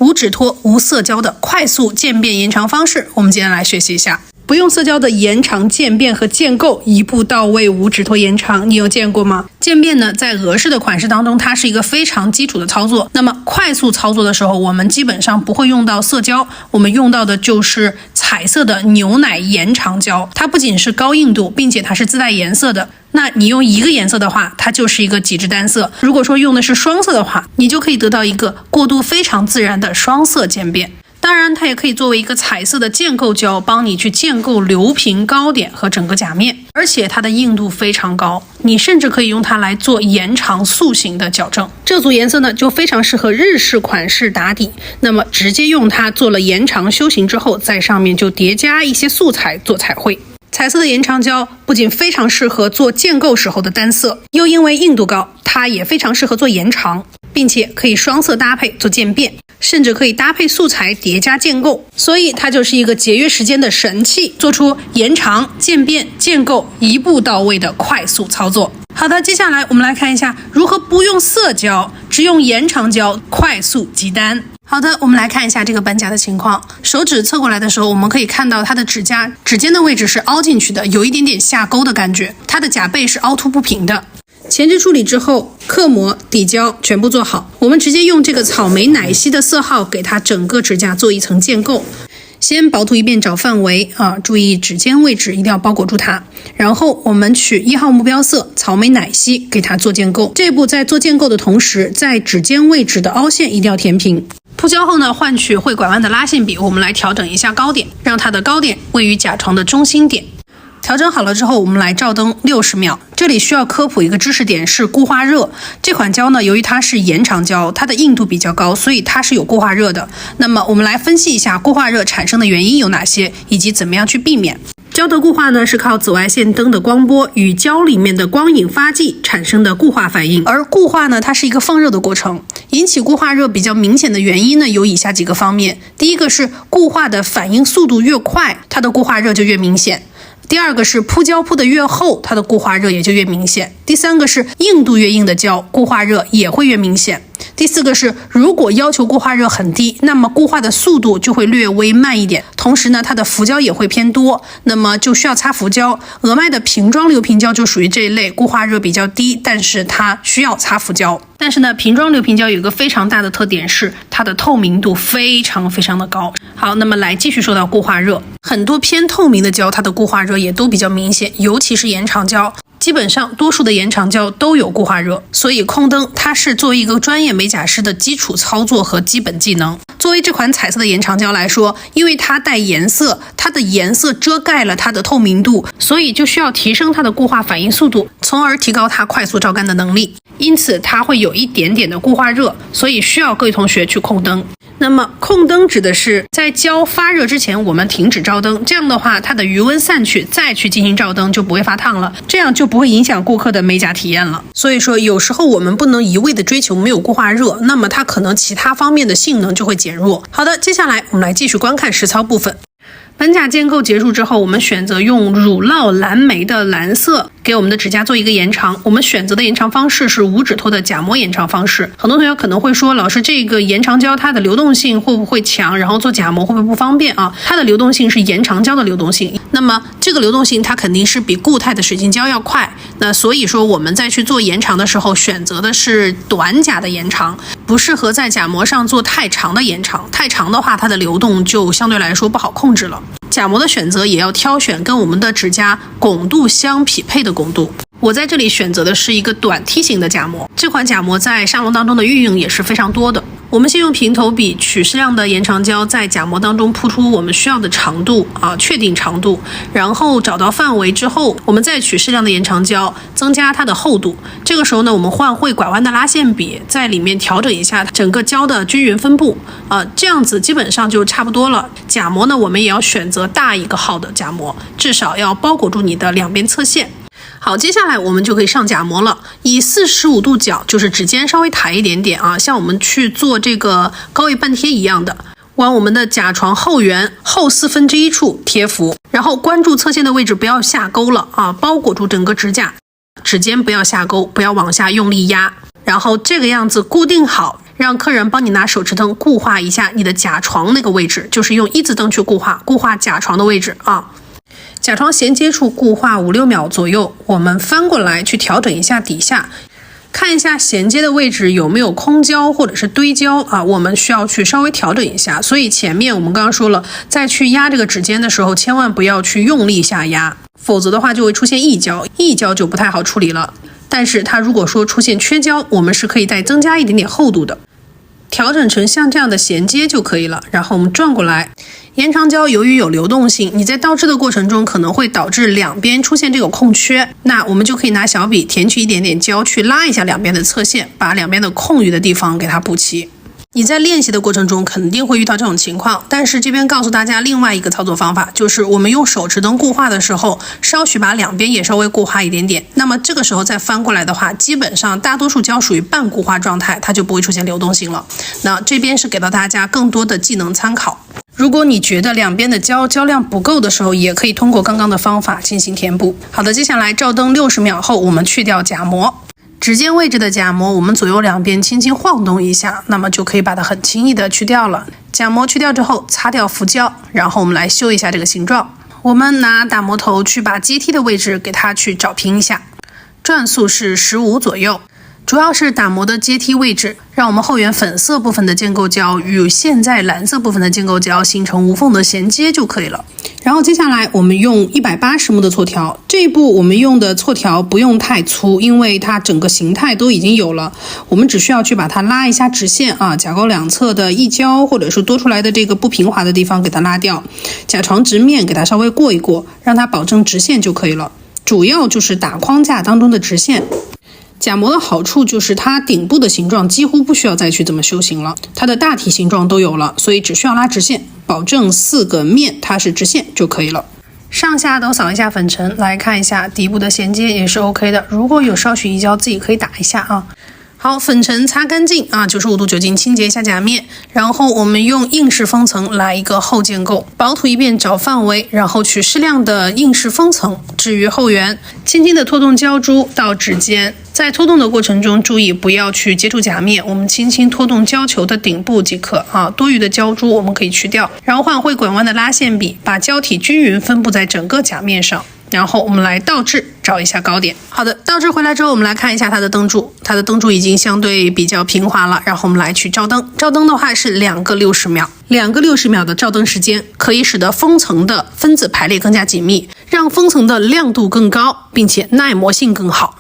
无指托、无色胶的快速渐变延长方式，我们今天来学习一下。不用色胶的延长渐变和建构，一步到位无指托延长，你有见过吗？渐变呢，在俄式的款式当中，它是一个非常基础的操作。那么快速操作的时候，我们基本上不会用到色胶，我们用到的就是彩色的牛奶延长胶。它不仅是高硬度，并且它是自带颜色的。那你用一个颜色的话，它就是一个极致单色。如果说用的是双色的话，你就可以得到一个过渡非常自然的双色渐变。当然它也可以作为一个彩色的建构胶，帮你去建构流平高点和整个甲面，而且它的硬度非常高，你甚至可以用它来做延长塑形的矫正。这组颜色呢就非常适合日式款式打底，那么直接用它做了延长修形之后，在上面就叠加一些素材做彩绘。彩色的延长胶不仅非常适合做建构时候的单色，又因为硬度高，它也非常适合做延长，并且可以双色搭配做渐变，甚至可以搭配素材叠加建构，所以它就是一个节约时间的神器，做出延长、渐变、建构一步到位的快速操作。好的，接下来我们来看一下如何不用色胶，只用延长胶快速集单。好的，我们来看一下这个本甲的情况。手指侧过来的时候，我们可以看到它的指尖的位置是凹进去的，有一点点下钩的感觉，它的甲背是凹凸不平的。前置处理之后，刻膜、底胶全部做好，我们直接用这个草莓奶昔的色号给它整个指甲做一层建构。先薄涂一遍找范围注意指尖位置一定要包裹住它，然后我们取1号目标色草莓奶昔给它做建构。这步在做建构的同时，在指尖位置的凹陷一定要填平。铺胶后呢，换取会拐弯的拉线笔，我们来调整一下高点，让它的高点位于甲床的中心点。调整好了之后，我们来照灯60秒。这里需要科普一个知识点，是固化热。这款胶呢，由于它是延长胶，它的硬度比较高，所以它是有固化热的。那么我们来分析一下固化热产生的原因有哪些，以及怎么样去避免。胶的固化呢，是靠紫外线灯的光波与胶里面的光引发剂产生的固化反应，而固化呢，它是一个放热的过程。引起固化热比较明显的原因呢，有以下几个方面。第一个是固化的反应速度越快，它的固化热就越明显。第二个是铺胶铺的越厚，它的固化热也就越明显。第三个是硬度越硬的胶，固化热也会越明显。第四个是如果要求固化热很低，那么固化的速度就会略微慢一点，同时呢它的浮胶也会偏多，那么就需要擦浮胶。俄麦的瓶装流平胶就属于这一类，固化热比较低，但是它需要擦浮胶。但是呢，瓶装流平胶有一个非常大的特点，是它的透明度非常非常的高。好，那么来继续说到固化热，很多偏透明的胶它的固化热也都比较明显，尤其是延长胶。基本上多数的延长胶都有固化热，所以控灯它是作为一个专业美甲师的基础操作和基本技能。作为这款彩色的延长胶来说，因为它带颜色，它的颜色遮盖了它的透明度，所以就需要提升它的固化反应速度，从而提高它快速照干的能力。因此它会有一点点的固化热，所以需要各位同学去控灯。那么控灯指的是在胶发热之前我们停止照灯，这样的话它的余温散去，再去进行照灯就不会发烫了，这样就不会影响顾客的美甲体验了。所以说有时候我们不能一味的追求没有固化热，那么它可能其他方面的性能就会减弱。好的，接下来我们来继续观看实操部分。本甲建构结束之后，我们选择用乳酪蓝莓的蓝色给我们的指甲做一个延长。我们选择的延长方式是无指托的甲膜延长方式。很多同学可能会说，老师这个延长胶它的流动性会不会强，然后做甲膜会不会不方便啊？它的流动性是延长胶的流动性，那么这个流动性它肯定是比固态的水晶胶要快，那所以说我们在去做延长的时候选择的是短甲的延长，不适合在甲膜上做太长的延长，太长的话它的流动就相对来说不好控制了。甲膜的选择也要挑选跟我们的指甲拱度相匹配的拱度。我在这里选择的是一个短梯形的甲膜，这款甲膜在沙龙当中的运用也是非常多的。我们先用平头笔取适量的延长胶在甲膜当中铺出我们需要的长度确定长度，然后找到范围之后，我们再取适量的延长胶增加它的厚度。这个时候呢，我们换会拐弯的拉线笔在里面调整一下整个胶的均匀分布这样子基本上就差不多了。甲膜呢，我们也要选择大一个号的甲膜，至少要包裹住你的两边侧线。好，接下来我们就可以上甲膜了。以45度角，就是指尖稍微抬一点点像我们去做这个高位半贴一样的，往我们的甲床后缘后1/4处贴服，然后关注侧线的位置不要下钩了包裹住整个指甲，指尖不要下钩，不要往下用力压，然后这个样子固定好，让客人帮你拿手持灯固化一下你的甲床那个位置，就是用一字灯去固化甲床的位置啊。甲床衔接处固化5-6秒左右，我们翻过来去调整一下底下，看一下衔接的位置有没有空胶或者是堆胶啊，我们需要去稍微调整一下。所以前面我们刚刚说了，在去压这个指尖的时候，千万不要去用力下压，否则的话就会出现溢胶，溢胶就不太好处理了。但是它如果说出现缺胶，我们是可以再增加一点点厚度的，调整成像这样的衔接就可以了。然后我们转过来，延长胶由于有流动性，你在倒置的过程中可能会导致两边出现这个空缺，那我们就可以拿小笔填去一点点胶，去拉一下两边的侧线，把两边的空余的地方给它补齐。你在练习的过程中肯定会遇到这种情况，但是这边告诉大家另外一个操作方法，就是我们用手持灯固化的时候，稍许把两边也稍微固化一点点，那么这个时候再翻过来的话，基本上大多数胶属于半固化状态，它就不会出现流动性了。那这边是给到大家更多的技能参考。如果你觉得两边的胶量不够的时候，也可以通过刚刚的方法进行填补。好的，接下来照灯60秒后，我们去掉假膜。指尖位置的假膜，我们左右两边轻轻晃动一下，那么就可以把它很轻易的去掉了。假膜去掉之后，擦掉浮胶，然后我们来修一下这个形状。我们拿打磨头去把阶梯的位置给它去找平一下，转速是15左右。主要是打磨的阶梯位置，让我们后缘粉色部分的建构胶与现在蓝色部分的建构胶形成无缝的衔接就可以了。然后接下来我们用180目的锉条，这一步我们用的锉条不用太粗，因为它整个形态都已经有了，我们只需要去把它拉一下直线啊，甲沟两侧的溢胶或者是多出来的这个不平滑的地方给它拉掉，甲床直面给它稍微过一过，让它保证直线就可以了。主要就是打框架当中的直线。假膜的好处就是它顶部的形状几乎不需要再去怎么修行了，它的大体形状都有了，所以只需要拉直线，保证4个面它是直线就可以了。上下都扫一下粉尘，来看一下底部的衔接也是 OK 的，如果有少许溢胶自己可以打一下啊。好，粉尘擦干净啊，95度酒精清洁一下甲面，然后我们用硬式封层来一个后建构，薄涂一遍找范围，然后取适量的硬式封层置于后缘，轻轻的拖动胶珠到指尖，在拖动的过程中注意不要去接触甲面，我们轻轻拖动胶球的顶部即可啊，多余的胶珠我们可以去掉，然后换会拐弯的拉线笔，把胶体均匀分布在整个甲面上。然后我们来倒置找一下高点。好的，倒置回来之后，我们来看一下它的灯柱，它的灯柱已经相对比较平滑了。然后我们来去照灯，照灯的话是2个60秒，2个60秒的照灯时间可以使得封层的分子排列更加紧密，让封层的亮度更高，并且耐磨性更好。